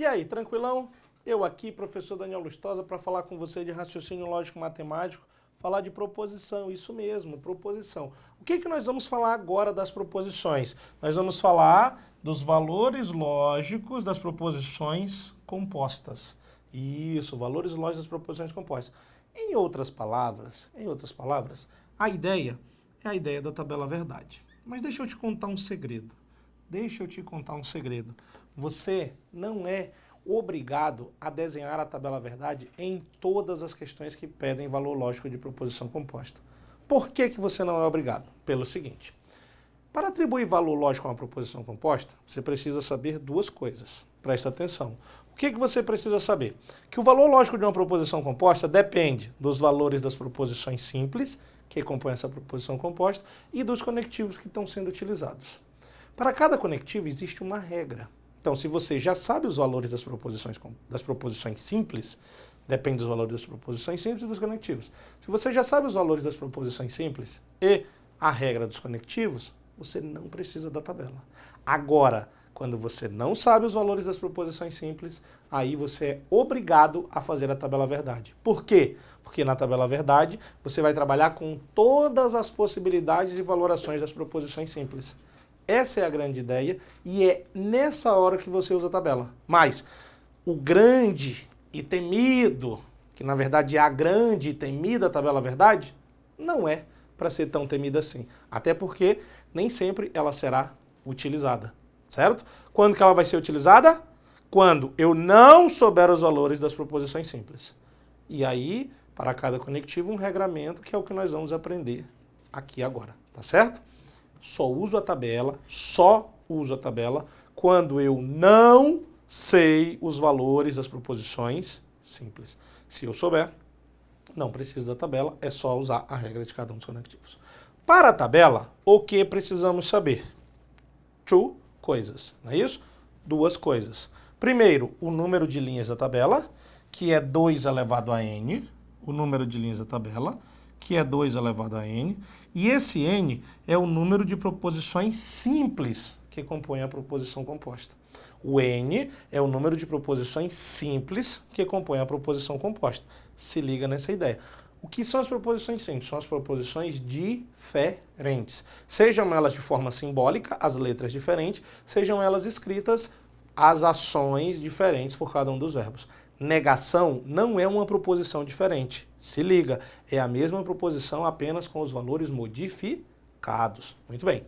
aí, tranquilão? Eu aqui, professor Daniel Lustosa, para falar com você de raciocínio lógico-matemático, falar de proposição, isso mesmo, proposição. O que nós vamos falar agora das proposições? Nós vamos falar dos valores lógicos das proposições compostas. Isso, valores lógicos das proposições compostas. Em outras palavras, a ideia é a ideia da tabela verdade. Mas deixa eu te contar um segredo. Você não é obrigado a desenhar a tabela verdade em todas as questões que pedem valor lógico de proposição composta. Por que você não é obrigado? Pelo seguinte, para atribuir valor lógico a uma proposição composta, você precisa saber duas coisas. Presta atenção. O que você precisa saber? Que o valor lógico de uma proposição composta depende dos valores das proposições simples, que compõem essa proposição composta, e dos conectivos que estão sendo utilizados. Para cada conectivo existe uma regra. Então, se você já sabe os valores das proposições simples, depende dos valores das proposições simples e dos conectivos. Se você já sabe os valores das proposições simples e a regra dos conectivos, você não precisa da tabela. Agora, quando você não sabe os valores das proposições simples, aí você é obrigado a fazer a tabela verdade. Por quê? Porque na tabela verdade você vai trabalhar com todas as possibilidades e valorações das proposições simples. Essa é a grande ideia e é nessa hora que você usa a tabela. Mas o grande e temido, que na verdade é a grande e temida tabela verdade, não é para ser tão temida assim. Até porque nem sempre ela será utilizada, certo? Quando que ela vai ser utilizada? Quando eu não souber os valores das proposições simples. E aí, para cada conectivo, um regramento, que é o que nós vamos aprender aqui agora, tá certo? Só uso a tabela quando eu não sei os valores das proposições simples. Se eu souber, não preciso da tabela, é só usar a regra de cada um dos conectivos. Para a tabela, o que precisamos saber? Two coisas, não é isso? Duas coisas. Primeiro, o número de linhas da tabela, que é 2 elevado a n, o número de linhas da tabela, que é 2 elevado a n, e esse n é o número de proposições simples que compõem a proposição composta. O n é o número de proposições simples que compõem a proposição composta. Se liga nessa ideia. O que são as proposições simples? São as proposições diferentes. Sejam elas de forma simbólica, as letras diferentes, sejam elas escritas, as ações diferentes por cada um dos verbos. Negação não é uma proposição diferente. Se liga, é a mesma proposição apenas com os valores modificados. Muito bem.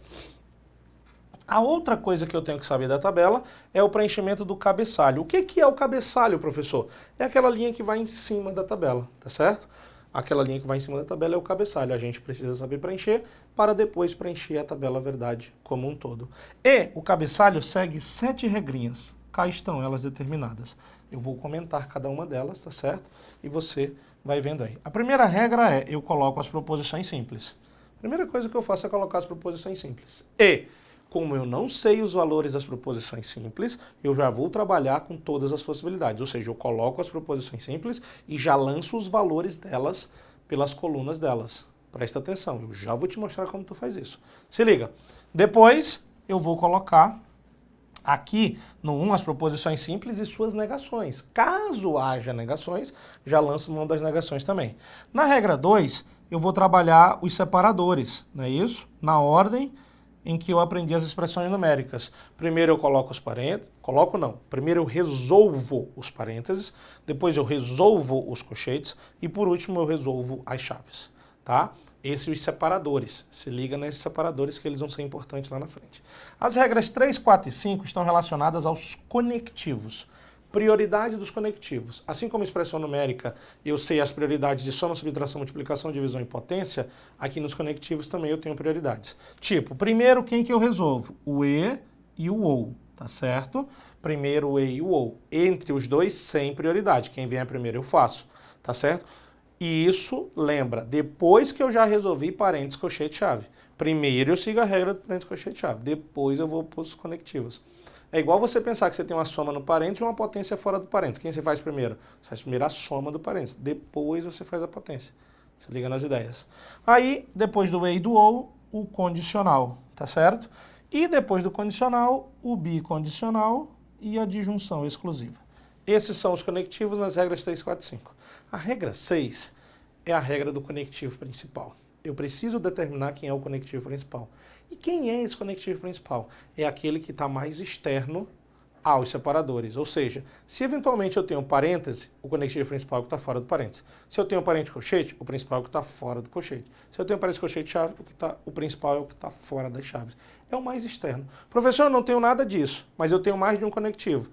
A outra coisa que eu tenho que saber da tabela é o preenchimento do cabeçalho. O que é o cabeçalho, professor? É aquela linha que vai em cima da tabela, tá certo? Aquela linha que vai em cima da tabela é o cabeçalho. A gente precisa saber preencher para depois preencher a tabela verdade como um todo. E o cabeçalho segue 7 regrinhas. Cá estão elas determinadas. Eu vou comentar cada uma delas, tá certo? E você vai vendo aí. A primeira regra é, eu coloco as proposições simples. A primeira coisa que eu faço é colocar as proposições simples. E, como eu não sei os valores das proposições simples, eu já vou trabalhar com todas as possibilidades. Ou seja, eu coloco as proposições simples e já lanço os valores delas pelas colunas delas. Presta atenção, eu já vou te mostrar como tu faz isso. Se liga. Depois, eu vou colocar aqui no 1 as proposições simples e suas negações. Caso haja negações, já lanço mão das negações também. Na regra 2, eu vou trabalhar os separadores, não é isso? Na ordem em que eu aprendi as expressões numéricas. Primeiro eu coloco os parênteses, primeiro eu resolvo os parênteses, depois eu resolvo os colchetes e por último eu resolvo as chaves, tá? Esses os separadores. Se liga nesses separadores que eles vão ser importantes lá na frente. As regras 3, 4 e 5 estão relacionadas aos conectivos. Prioridade dos conectivos. Assim como expressão numérica, eu sei as prioridades de soma, subtração, multiplicação, divisão e potência, aqui nos conectivos também eu tenho prioridades. Tipo, primeiro quem que eu resolvo? O e e o ou, tá certo? Primeiro o e e o ou. Entre os dois, sem prioridade. Quem vier primeiro eu faço, tá certo? E isso, lembra, depois que eu já resolvi parênteses, colchete, chave. Primeiro eu sigo a regra do parênteses, colchete, chave. Depois eu vou para os conectivos. É igual você pensar que você tem uma soma no parênteses e uma potência fora do parênteses. Quem você faz primeiro? Você faz primeiro a soma do parênteses. Depois você faz a potência. Você liga nas ideias. Aí, depois do e e do ou, o condicional, tá certo? E depois do condicional, o bicondicional e a disjunção exclusiva. Esses são os conectivos nas regras 3, 4 e 5. A regra 6 é a regra do conectivo principal. Eu preciso determinar quem é o conectivo principal. E quem é esse conectivo principal? É aquele que está mais externo aos separadores. Ou seja, se eventualmente eu tenho um parêntese, o conectivo principal é o que está fora do parêntese. Se eu tenho um parêntese colchete, o principal é o que está fora do colchete. Se eu tenho um parêntese colchete-chave, o principal é o que está fora das chaves. É o mais externo. Professor, eu não tenho nada disso, mas eu tenho mais de um conectivo.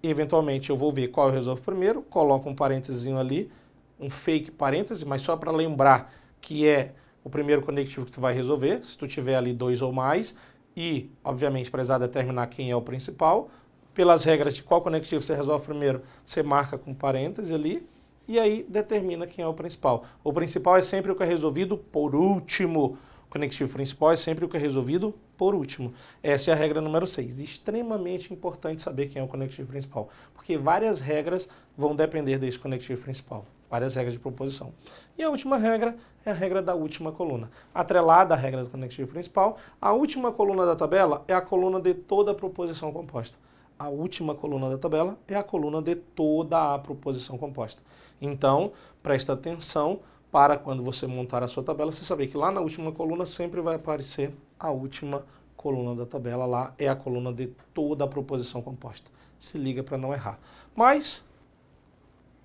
E, eventualmente eu vou ver qual eu resolvo primeiro, coloco um parênteses ali, um fake parêntese, mas só para lembrar que é o primeiro conectivo que tu vai resolver, se tu tiver ali 2 ou mais, e, obviamente, precisar determinar quem é o principal. Pelas regras de qual conectivo você resolve primeiro, você marca com parêntese ali, e aí determina quem é o principal. O principal é sempre o que é resolvido por último. O conectivo principal é sempre o que é resolvido por último. Essa é a regra número 6. Extremamente importante saber quem é o conectivo principal, porque várias regras vão depender desse conectivo principal. Várias regras de proposição. E a última regra é a regra da última coluna. Atrelada à regra do conectivo principal, a última coluna da tabela é a coluna de toda a proposição composta. A última coluna da tabela é a coluna de toda a proposição composta. Então, presta atenção para quando você montar a sua tabela, você saber que lá na última coluna sempre vai aparecer a última coluna da tabela. Lá é a coluna de toda a proposição composta. Se liga para não errar. Mas,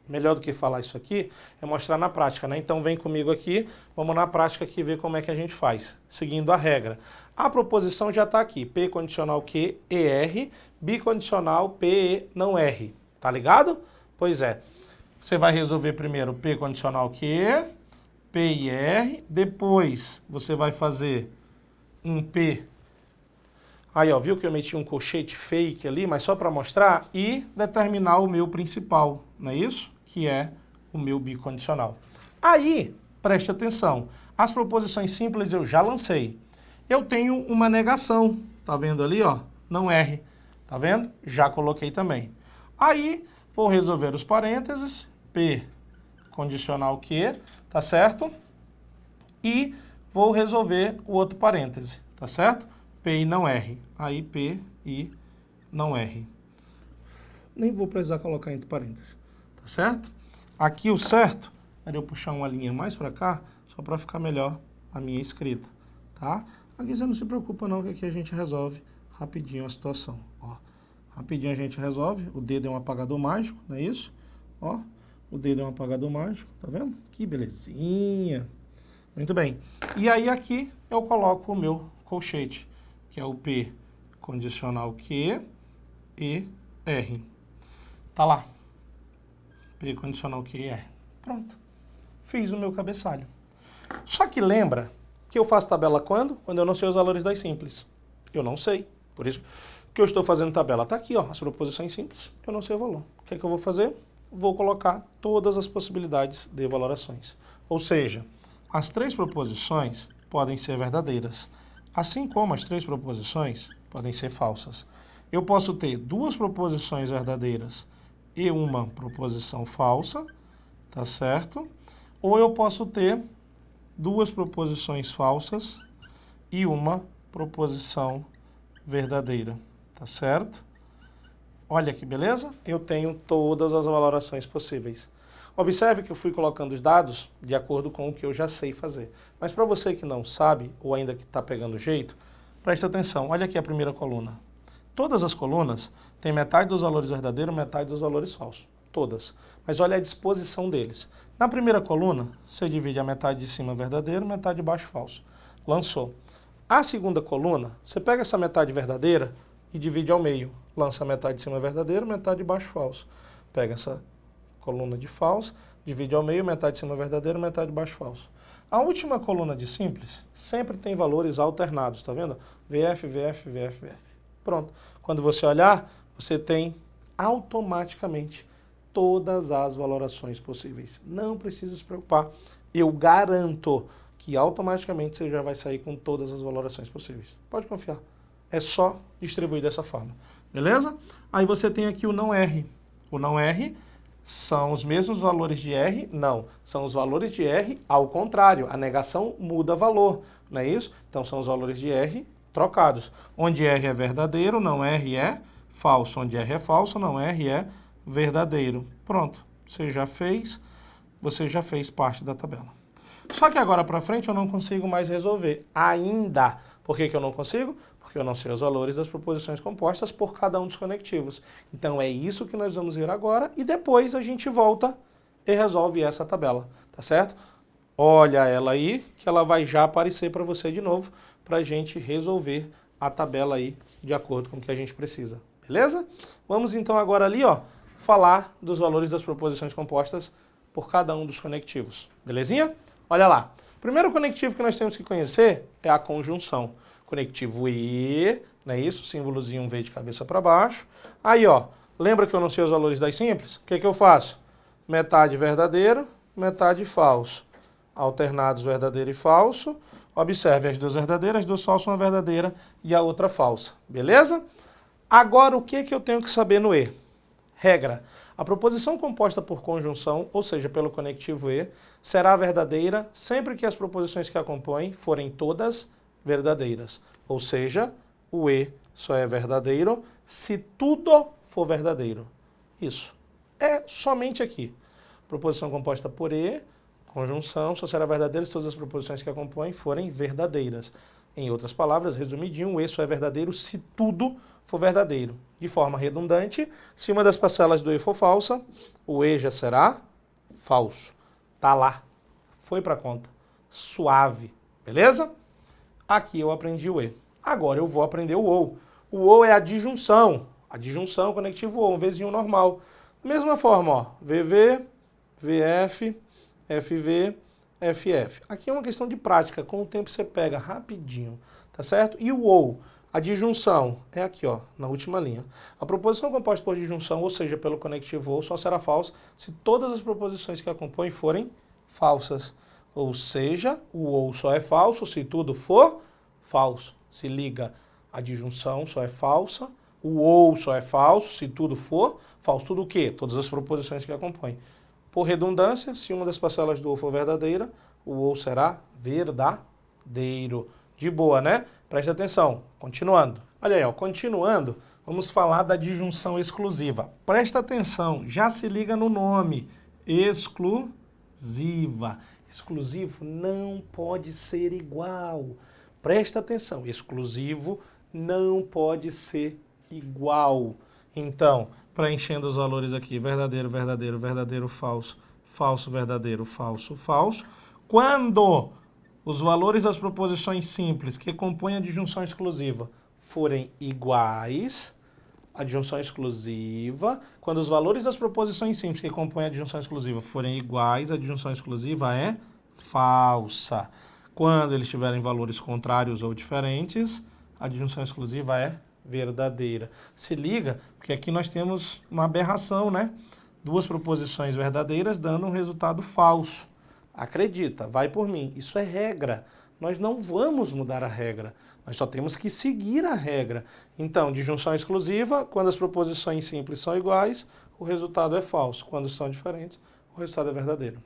melhor do que falar isso aqui, é mostrar na prática, né? Então vem comigo aqui, vamos na prática aqui ver como é que a gente faz, seguindo a regra. A proposição já está aqui, P condicional Q, ER, bicondicional P, E, não R. Tá ligado? Pois é. Você vai resolver primeiro P condicional Q, P e R, depois você vai fazer um P. Aí, ó, viu que eu meti um colchete fake ali, mas só para mostrar, e determinar o meu principal, não é isso? Que é o meu bicondicional. Aí, preste atenção, as proposições simples eu já lancei. Eu tenho uma negação, tá vendo ali, ó? Não R, tá vendo? Já coloquei também. Aí, vou resolver os parênteses, P condicional Q, tá certo? E vou resolver o outro parêntese, tá certo? P e não R. Aí, P e não R. Nem vou precisar colocar entre parênteses, tá certo? Aqui o certo era eu puxar uma linha mais para cá, só para ficar melhor a minha escrita, tá? Aqui você não se preocupa não, que aqui a gente resolve rapidinho a situação, ó. Rapidinho a gente resolve, o dedo é um apagador mágico, não é isso? Ó, o dedo é um apagador mágico, tá vendo? Que belezinha. Muito bem. E aí aqui eu coloco o meu colchete, que é o P condicional Q e R. Tá lá. P condicional Q e R. Pronto. Fiz o meu cabeçalho. Só que lembra que eu faço tabela quando? Quando eu não sei os valores das simples. Eu não sei. Por isso que eu estou fazendo tabela. Tá aqui, ó, as proposições simples. Eu não sei o valor. O que é que eu vou fazer? Vou colocar todas as possibilidades de valorações. Ou seja, as 3 proposições podem ser verdadeiras, assim como as 3 proposições podem ser falsas. Eu posso ter 2 proposições verdadeiras e uma proposição falsa, tá certo? Ou eu posso ter 2 proposições falsas e uma proposição verdadeira, tá certo? Olha que beleza? Eu tenho todas as valorações possíveis. Observe que eu fui colocando os dados de acordo com o que eu já sei fazer. Mas para você que não sabe, ou ainda que está pegando jeito, preste atenção. Olha aqui a primeira coluna. Todas as colunas têm metade dos valores verdadeiros, metade dos valores falsos. Todas. Mas olha a disposição deles. Na primeira coluna, você divide a metade de cima verdadeiro, metade de baixo falso. Lançou. A segunda coluna, você pega essa metade verdadeira e divide ao meio. Lança a metade de cima verdadeiro, metade de baixo falso. Pega essa coluna de falso, divide ao meio, metade de cima verdadeiro, metade de baixo falso. A última coluna de simples sempre tem valores alternados, tá vendo? VF, VF, VF, VF. Pronto. Quando você olhar, você tem automaticamente todas as valorações possíveis. Não precisa se preocupar. Eu garanto que automaticamente você já vai sair com todas as valorações possíveis. Pode confiar. É só distribuir dessa forma. Beleza? Aí você tem aqui o não R. O não R são os mesmos valores de R? Não. São os valores de R ao contrário. A negação muda valor. Não é isso? Então são os valores de R trocados. Onde R é verdadeiro, não R é falso. Onde R é falso, não R é verdadeiro. Pronto, você já fez parte da tabela. Só que agora para frente eu não consigo mais resolver ainda. Por que eu não consigo? Porque eu não sei os valores das proposições compostas por cada um dos conectivos. Então é isso que nós vamos ver agora e depois a gente volta e resolve essa tabela, tá certo? Olha ela aí, que ela vai já aparecer para você de novo, para a gente resolver a tabela aí de acordo com o que a gente precisa, beleza? Vamos então agora ali, ó, falar dos valores das proposições compostas por cada um dos conectivos, belezinha? Olha lá, o primeiro conectivo que nós temos que conhecer é a conjunção. Conectivo E, não é isso? Símbolozinho V de cabeça para baixo. Aí, ó, lembra que eu não sei os valores das simples? O que eu faço? Metade verdadeiro, metade falso. Alternados verdadeiro e falso. Observe as duas verdadeiras, as duas falsas, uma verdadeira e a outra falsa. Beleza? Agora, o que eu tenho que saber no E? Regra. A proposição composta por conjunção, ou seja, pelo conectivo E, será verdadeira sempre que as proposições que a compõem forem todas verdadeiras. Ou seja, o E só é verdadeiro se tudo for verdadeiro. Isso. É somente aqui. Proposição composta por E, conjunção, só será verdadeira se todas as proposições que a compõem forem verdadeiras. Em outras palavras, resumidinho, o E só é verdadeiro se tudo for verdadeiro. De forma redundante, se uma das parcelas do E for falsa, o E já será falso. Tá lá. Foi para conta. Suave. Beleza? Aqui eu aprendi o E. Agora eu vou aprender o OU. O OU é a disjunção. A disjunção, conectivo OU, um Vzinho normal. Da mesma forma, ó, VV, VF, FV, FF. Aqui é uma questão de prática. Com o tempo você pega rapidinho, tá certo? E o OU, a disjunção, é aqui, ó, na última linha. A proposição composta por disjunção, ou seja, pelo conectivo OU, só será falsa se todas as proposições que a compõem forem falsas. Ou seja, o OU só é falso se tudo for falso. Se liga, a disjunção só é falsa, o OU só é falso se tudo for falso. Tudo o quê? Todas as proposições que a compõem. Por redundância, se uma das parcelas do OU for verdadeira, o OU será verdadeiro. De boa, né? Preste atenção. Continuando. Olha aí, ó, continuando, vamos falar da disjunção exclusiva. Presta atenção, já se liga no nome. Exclusiva. Exclusivo não pode ser igual. Presta atenção, exclusivo não pode ser igual. Então, preenchendo os valores aqui, verdadeiro, verdadeiro, verdadeiro, falso, falso, verdadeiro, falso, falso. Quando os valores das proposições simples que compõem a disjunção exclusiva forem iguais, a disjunção exclusiva, quando os valores das proposições simples que compõem a disjunção exclusiva forem iguais, a disjunção exclusiva é falsa. Quando eles tiverem valores contrários ou diferentes, a disjunção exclusiva é verdadeira. Se liga, porque aqui nós temos uma aberração, né? Duas proposições verdadeiras dando um resultado falso. Acredita, vai por mim. Isso é regra. Nós não vamos mudar a regra. Nós só temos que seguir a regra. Então, disjunção exclusiva, quando as proposições simples são iguais, o resultado é falso. Quando são diferentes, o resultado é verdadeiro.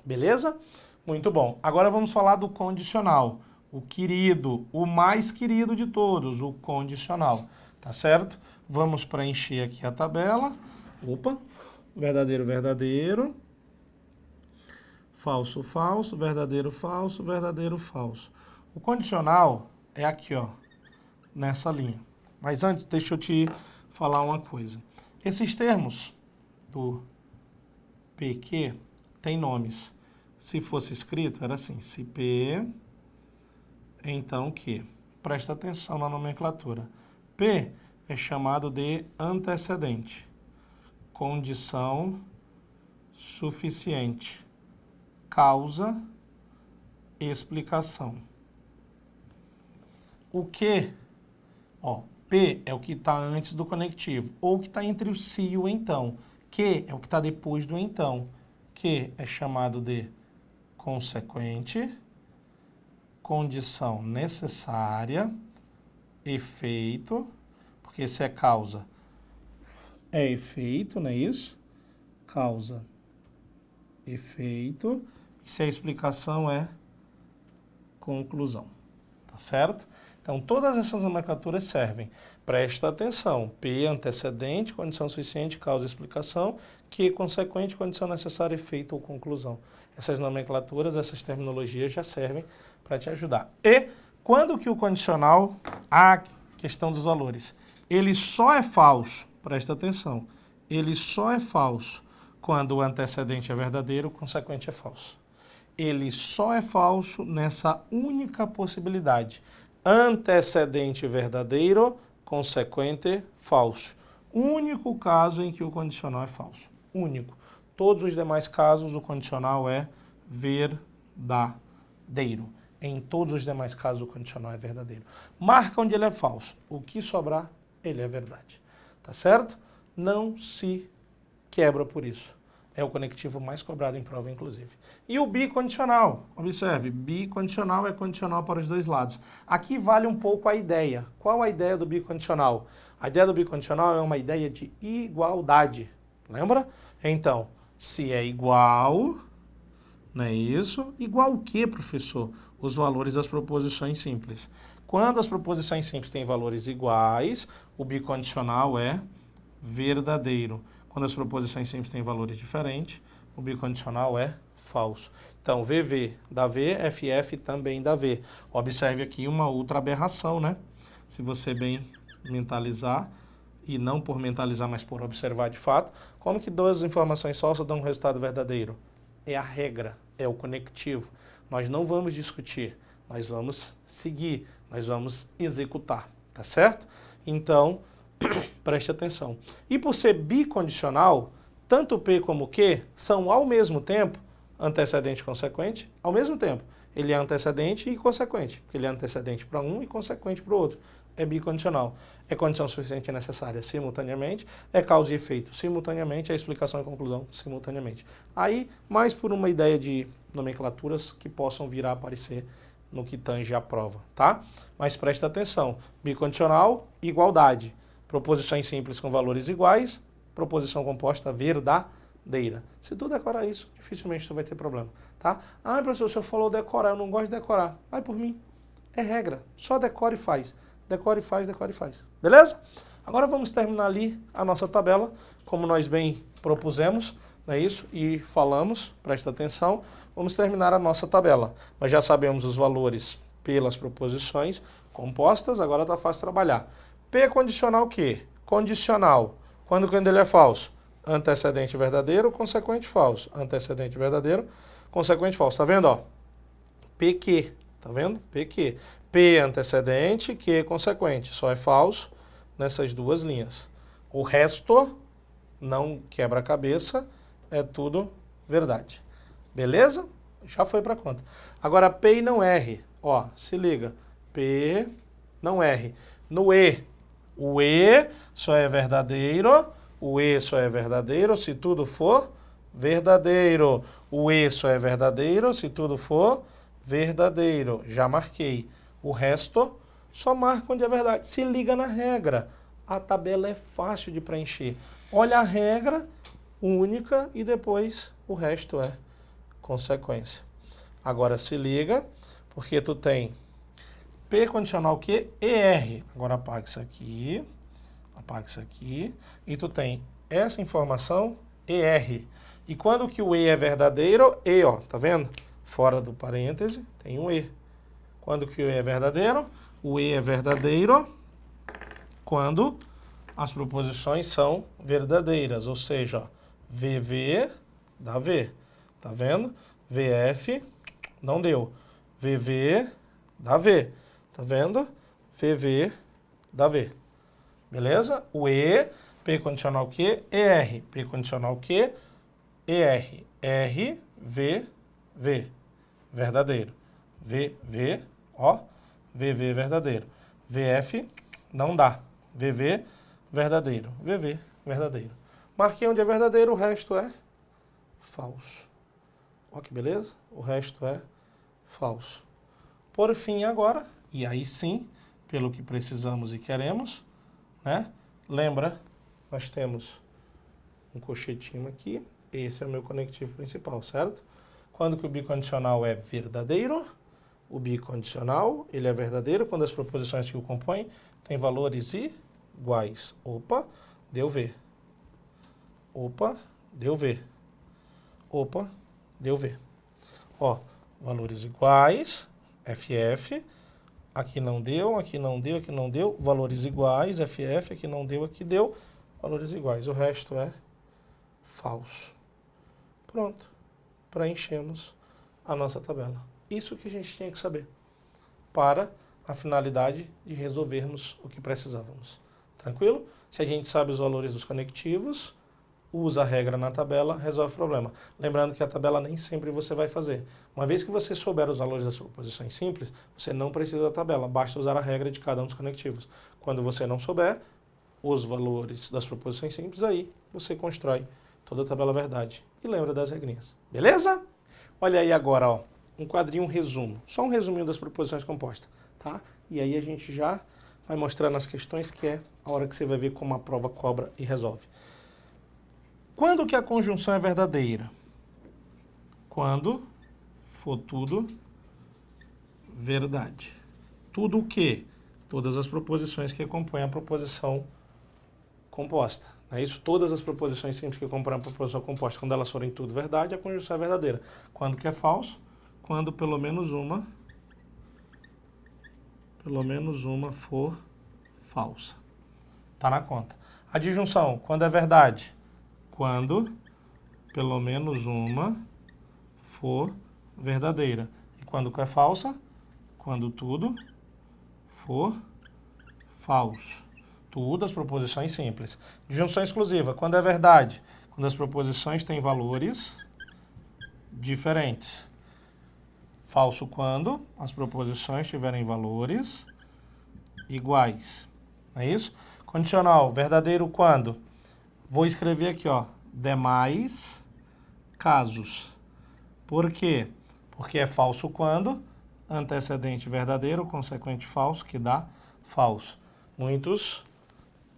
Beleza? Muito bom. Agora vamos falar do condicional. O querido, o mais querido de todos, o condicional. Tá certo? Vamos preencher aqui a tabela. Opa, verdadeiro, verdadeiro. Falso, falso, verdadeiro, falso, verdadeiro, falso. O condicional é aqui, ó, nessa linha. Mas antes, deixa eu te falar uma coisa. Esses termos do PQ têm nomes. Se fosse escrito, era assim, se P, então Q. Presta atenção na nomenclatura. P é chamado de antecedente, condição suficiente, causa, explicação. O Q, ó, P é o que está antes do conectivo, ou o que está entre o se e o então. Q é o que está depois do então. Q é chamado de consequente, condição necessária, efeito, porque se é causa, é efeito, não é isso? Causa, efeito, e se a explicação é conclusão, tá certo? Então, todas essas nomenclaturas servem. Presta atenção. P, antecedente, condição suficiente, causa e explicação. Q, consequente, condição necessária, efeito ou conclusão. Essas nomenclaturas, essas terminologias já servem para te ajudar. E quando que o condicional, a questão dos valores, ele só é falso, presta atenção, ele só é falso quando o antecedente é verdadeiro, o consequente é falso. Ele só é falso nessa única possibilidade. Antecedente verdadeiro, consequente falso. Único caso em que o condicional é falso. Único. Todos os demais casos, o condicional é verdadeiro. Em todos os demais casos, o condicional é verdadeiro. Marca onde ele é falso. O que sobrar, ele é verdade. Tá certo? Não se quebra por isso. É o conectivo mais cobrado em prova, inclusive. E o bicondicional. Observe, bicondicional é condicional para os dois lados. Aqui vale um pouco a ideia. Qual a ideia do bicondicional? A ideia do bicondicional é uma ideia de igualdade. Lembra? Então, se é igual, não é isso? Igual o quê, professor? Os valores das proposições simples. Quando as proposições simples têm valores iguais, o bicondicional é verdadeiro. Quando as proposições simples têm valores diferentes, o bicondicional é falso. Então, VV dá V, FF também dá V. Observe aqui uma outra aberração, né? Se você bem mentalizar, e não por mentalizar, mas por observar de fato, como que duas informações falsas dão um resultado verdadeiro? É a regra, é o conectivo. Nós não vamos discutir, nós vamos seguir, nós vamos executar, tá certo? Então, preste atenção. E por ser bicondicional, tanto P como Q são ao mesmo tempo antecedente e consequente, ao mesmo tempo. Ele é antecedente e consequente, porque ele é antecedente para um e consequente para o outro. É bicondicional. É condição suficiente e necessária simultaneamente, é causa e efeito simultaneamente, é explicação e conclusão simultaneamente. Aí, mais por uma ideia de nomenclaturas que possam vir a aparecer no que tange a prova, tá? Mas presta atenção. Bicondicional, igualdade. Proposições simples com valores iguais, proposição composta verdadeira. Se tu decorar isso, dificilmente tu vai ter problema, tá? Ah, professor, o senhor falou decorar, eu não gosto de decorar. Vai por mim. É regra. Só decora e faz. Decora e faz, decora e faz. Beleza? Agora vamos terminar ali a nossa tabela, como nós bem propusemos, não é isso? E falamos, presta atenção, vamos terminar a nossa tabela. Nós já sabemos os valores pelas proposições compostas, agora está fácil trabalhar. P condicional o quê? Condicional. Quando ele é falso? Antecedente verdadeiro, consequente falso. Antecedente verdadeiro, consequente falso. Tá vendo, ó? PQ. Tá vendo? PQ. P antecedente, Q consequente. Só é falso nessas duas linhas. O resto não quebra a cabeça, é tudo verdade. Beleza? Já foi para conta. Agora P e não R. Ó, se liga. P não R. No E. O E só é verdadeiro, o E só é verdadeiro se tudo for verdadeiro. O E só é verdadeiro se tudo for verdadeiro. Já marquei. O resto só marca onde é verdade. Se liga na regra. A tabela é fácil de preencher. Olha a regra única e depois o resto é consequência. Agora se liga, porque tu tem P condicional Q, ER. Agora apaga isso aqui, e tu tem essa informação, ER. E quando que o E é verdadeiro, E, ó, tá vendo? Fora do parêntese, tem um E. Quando que o E é verdadeiro? O E é verdadeiro quando as proposições são verdadeiras, ou seja, ó, VV dá V, tá vendo? VF não deu, VV dá V. Tá vendo? VV dá V. Beleza? O E, P condicional Q, ER. P condicional Q, ER. R, V, V. Verdadeiro. V, V, ó. VV verdadeiro. VF não dá. VV verdadeiro. VV verdadeiro. Marquei onde é verdadeiro, o resto é falso. Ó que beleza? O resto é falso. Por fim, agora, e aí sim, pelo que precisamos e queremos, né? Lembra, nós temos um colchetinho aqui, esse é o meu conectivo principal, certo? Quando que o bicondicional é verdadeiro? O bicondicional, ele é verdadeiro quando as proposições que o compõem têm valores iguais. Opa, deu V. Opa, deu V. Opa, deu V. Ó, valores iguais, FF. Aqui não deu, aqui não deu, aqui não deu. Valores iguais, FF. Aqui não deu, aqui deu. Valores iguais. O resto é falso. Pronto. Preenchemos a nossa tabela. Isso que a gente tinha que saber para a finalidade de resolvermos o que precisávamos. Tranquilo? Se a gente sabe os valores dos conectivos, usa a regra na tabela, resolve o problema. Lembrando que a tabela nem sempre você vai fazer. Uma vez que você souber os valores das proposições simples, você não precisa da tabela, basta usar a regra de cada um dos conectivos. Quando você não souber os valores das proposições simples, aí você constrói toda a tabela verdade. E lembra das regrinhas. Beleza? Olha aí agora, ó, um quadrinho, um resumo. Só um resuminho das proposições compostas, tá? E aí a gente já vai mostrando as questões, que é a hora que você vai ver como a prova cobra e resolve. Quando que a conjunção é verdadeira? Quando for tudo verdade. Tudo o quê? Todas as proposições que compõem a proposição composta. Não é isso? Todas as proposições simples que compõem a proposição composta, quando elas forem tudo verdade, a conjunção é verdadeira. Quando que é falso? Quando pelo menos uma for falsa. Tá na conta. A disjunção, quando é verdade? Quando pelo menos uma for verdadeira. E quando que é falsa? Quando tudo for falso. Tudo as proposições simples. Disjunção exclusiva, quando é verdade? Quando as proposições têm valores diferentes. Falso quando as proposições tiverem valores iguais. Não é isso? Condicional, verdadeiro quando? Vou escrever aqui, ó, demais casos. Por quê? Porque é falso quando antecedente verdadeiro, consequente falso, que dá falso. Muitos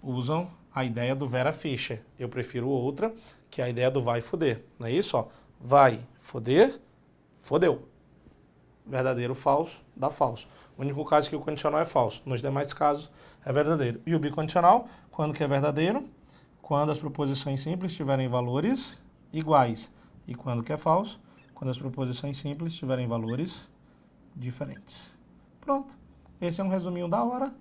usam a ideia do Vera Fischer. Eu prefiro outra, que é a ideia do vai foder. Não é isso? Ó? Vai foder, fodeu. Verdadeiro, falso, dá falso. O único caso que o condicional é falso. Nos demais casos é verdadeiro. E o bicondicional, quando que é verdadeiro? Quando as proposições simples tiverem valores iguais. E quando que é falso? Quando as proposições simples tiverem valores diferentes. Pronto. Esse é um resuminho da hora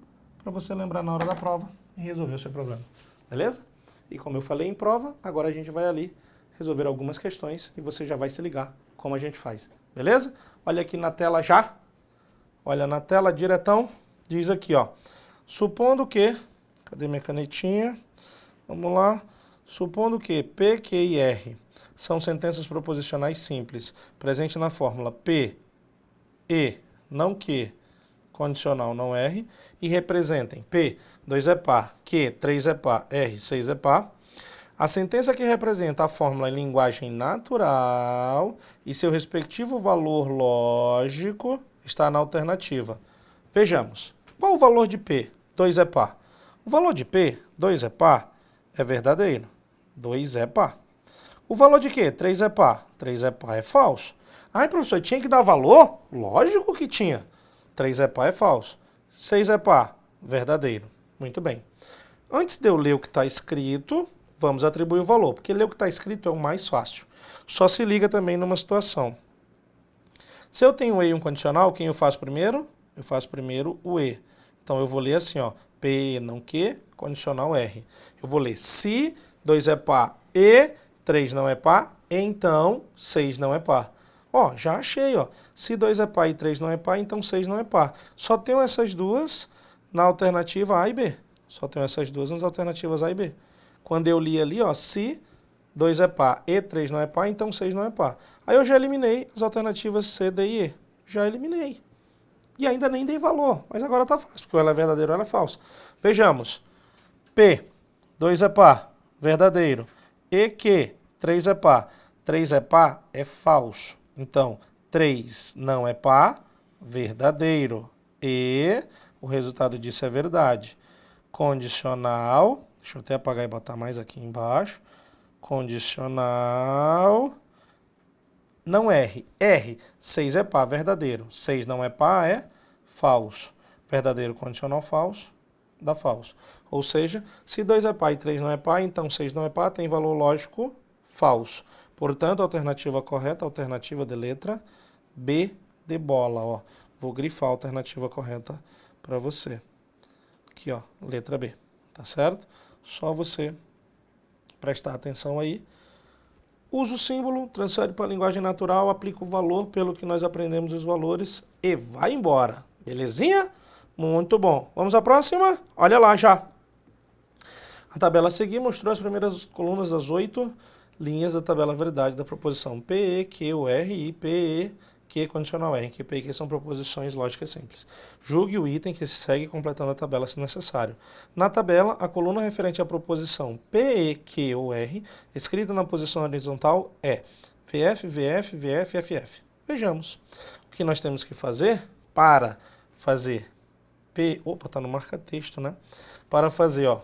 para você lembrar na hora da prova e resolver o seu problema. Beleza? E como eu falei em prova, agora a gente vai ali resolver algumas questões e você já vai se ligar como a gente faz. Beleza? Olha aqui na tela já. Olha na tela diretão. Diz aqui, ó. Supondo que... Cadê minha canetinha? Vamos lá. Supondo que P, Q e R são sentenças proposicionais simples, presente na fórmula P, E, não Q, condicional não R, e representem P, 2 é par, Q, 3 é par, R, 6 é par. A sentença que representa a fórmula em linguagem natural e seu respectivo valor lógico está na alternativa. Vejamos. Qual o valor de P? 2 é par. O valor de P, 2 é par, é verdadeiro. 2 é par. O valor de Q? 3 é par. 3 é par é falso. Ai, professor, tinha que dar valor? Lógico que tinha. 3 é par é falso. 6 é par, verdadeiro. Muito bem. Antes de eu ler o que está escrito, vamos atribuir o valor, porque ler o que está escrito é o mais fácil. Só se liga também numa situação. Se eu tenho um E e um condicional, quem eu faço primeiro? Eu faço primeiro o E. Então eu vou ler assim, ó, P não Q, condicional R. Eu vou ler se 2 é par e 3 não é par, então 6 não é par. Ó, já achei, ó. Se 2 é par e 3 não é par, então 6 não é par. Só tenho essas duas na alternativa A e B. Só tenho essas duas nas alternativas A e B. Quando eu li ali, ó, se 2 é par e 3 não é par, então 6 não é par. Aí eu já eliminei as alternativas C, D e E. Já eliminei. E ainda nem dei valor, mas agora tá fácil, porque ou ela é verdadeiro ou ela é falso. Vejamos. P, 2 é par, verdadeiro. E Q, 3 é par. 3 é par, é falso. Então, 3 não é par, verdadeiro. E o resultado disso é verdade. Condicional, deixa eu até apagar e botar mais aqui embaixo. Condicional não erre. R, 6 é par, verdadeiro. 6 não é par, é falso. Verdadeiro condicional falso, dá falso. Ou seja, se 2 é par e 3 não é par, então 6 não é par, tem valor lógico falso. Portanto, a alternativa correta, alternativa de letra B de bola. Ó. Vou grifar a alternativa correta para você. Aqui, ó, letra B. Tá certo? Só você prestar atenção aí. Usa o símbolo, transfere para a linguagem natural, aplica o valor pelo que nós aprendemos os valores e vai embora. Belezinha? Muito bom. Vamos à próxima? Olha lá já. A tabela a seguir mostrou as primeiras colunas das 8 linhas da tabela verdade da proposição P, E, Q, U, R, I, P, E, Q condicional R, que P e Q são proposições lógicas simples. Julgue o item que se segue completando a tabela se necessário. Na tabela, a coluna referente à proposição P, E, Q ou R, escrita na posição horizontal é VF, VF, VF, FF. Vejamos. O que nós temos que fazer para fazer P... Opa, está no marca-texto, né? Para fazer, ó,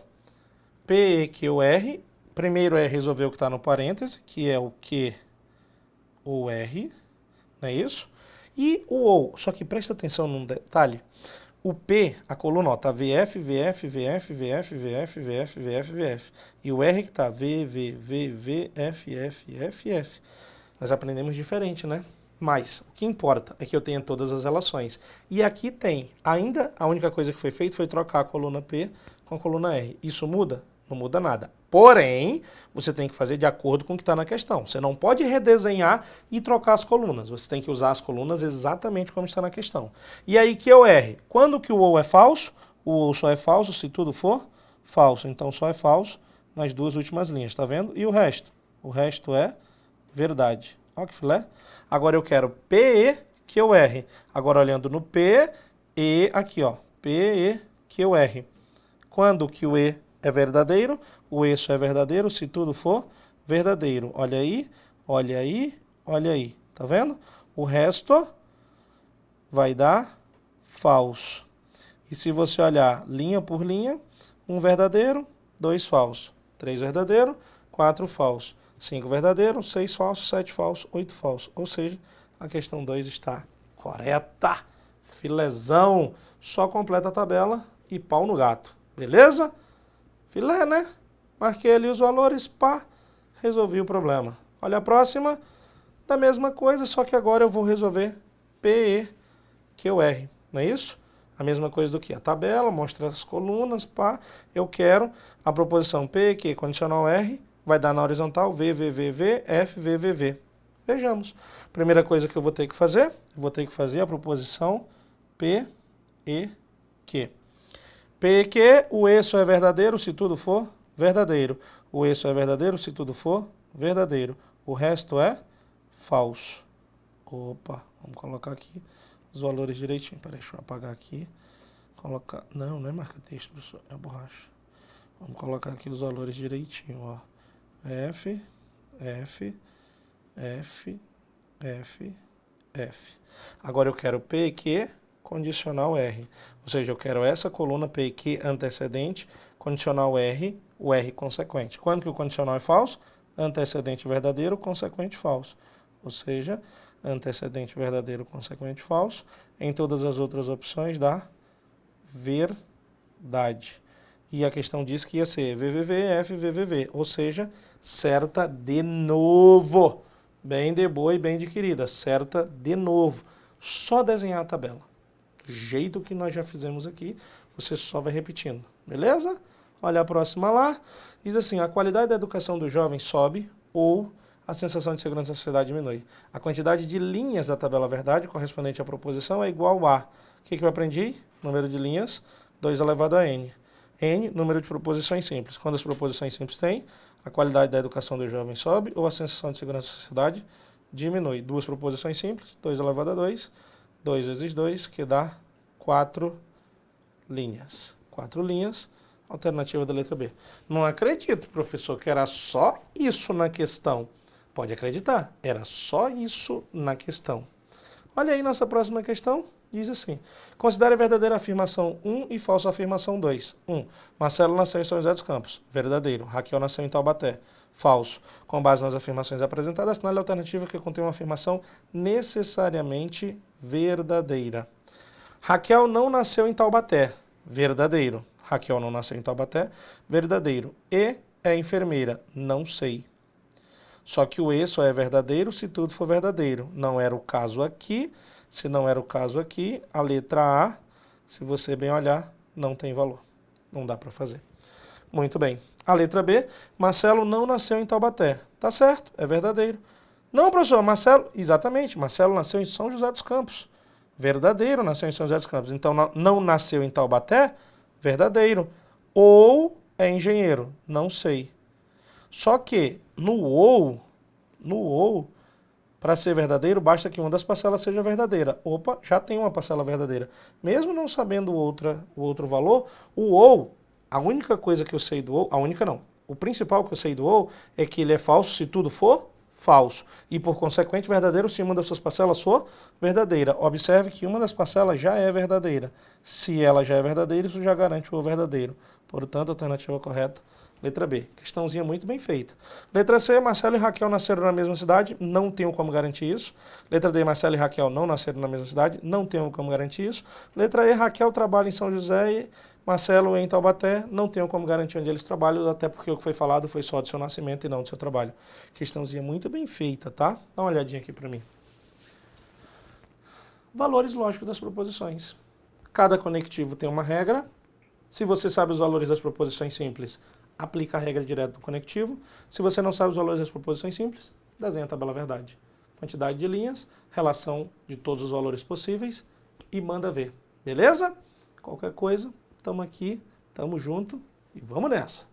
P, E, Q ou R, primeiro é resolver o que está no parêntese, que é o Q ou R, não é isso? E o OU, só que presta atenção num detalhe, o P, a coluna, ó, tá VF, VF, VF, VF, VF, VF, VF, VF. E o R que tá V, V, V, V, F, F, F, F. Nós aprendemos diferente, né? Mas o que importa é que eu tenha todas as relações. E aqui tem, ainda a única coisa que foi feita foi trocar a coluna P com a coluna R. Isso muda? Não muda nada. Porém, você tem que fazer de acordo com o que está na questão. Você não pode redesenhar e trocar as colunas. Você tem que usar as colunas exatamente como está na questão. E aí, Q ou R? Quando que o OU é falso? O OU só é falso se tudo for falso. Então, só é falso nas duas últimas linhas, tá vendo? E o resto? O resto é verdade. Olha que filé. Agora eu quero P, E, Q, R. Agora, olhando no P, E, aqui, ó. P, E, Q, R. Quando que o E é verdadeiro, o E só é verdadeiro se tudo for verdadeiro. Olha aí, olha aí, olha aí. Tá vendo? O resto vai dar falso. E se você olhar linha por linha, 1 verdadeiro, 2 falso. 3 verdadeiro, 4 falso. 5 verdadeiro, 6 falso, 7 falso, 8 falso. Ou seja, a questão 2 está correta. Filezão. Só completa a tabela e pau no gato. Beleza? Filé, né? Marquei ali os valores, pá, resolvi o problema. Olha a próxima, da mesma coisa, só que agora eu vou resolver P, E, Q, R, não é isso? A mesma coisa do que a tabela, mostra as colunas, pá, eu quero a proposição P, Q, condicional R, vai dar na horizontal V, V, V, V, F, V, V, V. Vejamos. Primeira coisa que eu vou ter que fazer, a proposição P, E, Q. P e Q, o E só é verdadeiro se tudo for verdadeiro. O E só é verdadeiro se tudo for verdadeiro. O resto é falso. Opa, vamos colocar aqui os valores direitinho. Peraí, deixa eu apagar aqui. Colocar... Não, não é marca-texto, professor, é borracha. Vamos colocar aqui os valores direitinho, ó. F, F, F, F, F. Agora eu quero P e Q, condicional R. Ou seja, eu quero essa coluna P e Q antecedente, condicional R, o R consequente. Quando que o condicional é falso? Antecedente verdadeiro, consequente falso. Ou seja, antecedente verdadeiro, consequente falso. Em todas as outras opções dá verdade. E a questão diz que ia ser VVV, F, VVV. Ou seja, certa de novo. Bem de boa e bem de querida. Certa de novo. Só desenhar a tabela. Do jeito que nós já fizemos aqui, você só vai repetindo. Beleza? Olha a próxima lá. Diz assim, a qualidade da educação do jovem sobe ou a sensação de segurança da sociedade diminui. A quantidade de linhas da tabela verdade correspondente à proposição é igual a... O que eu aprendi? Número de linhas, 2 elevado a n. N, número de proposições simples. Quando as proposições simples têm, a qualidade da educação do jovem sobe ou a sensação de segurança da sociedade diminui. 2 proposições simples, 2 elevado a 2, 2 vezes 2, que dá 4 linhas. 4 linhas, alternativa da letra B. Não acredito, professor, que era só isso na questão. Pode acreditar, era só isso na questão. Olha aí nossa próxima questão. Diz assim, considere verdadeira a afirmação 1 e falsa a afirmação 2. 1. Marcelo nasceu em São José dos Campos. Verdadeiro. Raquel nasceu em Taubaté. Falso. Com base nas afirmações apresentadas, assinale a alternativa que contém uma afirmação necessariamente verdadeira. Raquel não nasceu em Taubaté. Verdadeiro. Raquel não nasceu em Taubaté. Verdadeiro. E é enfermeira. Não sei. Só que o E só é verdadeiro se tudo for verdadeiro. Não era o caso aqui. Se não era o caso aqui, a letra A, se você bem olhar, não tem valor. Não dá para fazer. Muito bem. A letra B, Marcelo não nasceu em Taubaté. Tá certo, é verdadeiro. Não, professor, Marcelo, exatamente, Marcelo nasceu em São José dos Campos. Verdadeiro, nasceu em São José dos Campos. Então, não nasceu em Taubaté? Verdadeiro. Ou é engenheiro? Não sei. Só que no ou, para ser verdadeiro, basta que uma das parcelas seja verdadeira. Opa, já tem uma parcela verdadeira. Mesmo não sabendo o outro valor, o ou, a única coisa que eu sei do ou, a única não, o principal que eu sei do ou é que ele é falso se tudo for falso. E por consequente, verdadeiro se uma das suas parcelas for verdadeira. Observe que uma das parcelas já é verdadeira. Se ela já é verdadeira, isso já garante o ou verdadeiro. Portanto, a alternativa correta, letra B. Questãozinha muito bem feita. Letra C, Marcelo e Raquel nasceram na mesma cidade, não tenho como garantir isso. Letra D, Marcelo e Raquel não nasceram na mesma cidade, não tenho como garantir isso. Letra E, Raquel trabalha em São José e Marcelo em Taubaté, não tenho como garantir onde eles trabalham, até porque o que foi falado foi só do seu nascimento e não do seu trabalho. Questãozinha muito bem feita, tá? Dá uma olhadinha aqui para mim. Valores lógicos das proposições. Cada conectivo tem uma regra. Se você sabe os valores das proposições simples, aplica a regra direto do conectivo. Se você não sabe os valores das proposições simples, desenha a tabela verdade. Quantidade de linhas, relação de todos os valores possíveis e manda ver. Beleza? Qualquer coisa, estamos aqui, estamos junto e vamos nessa.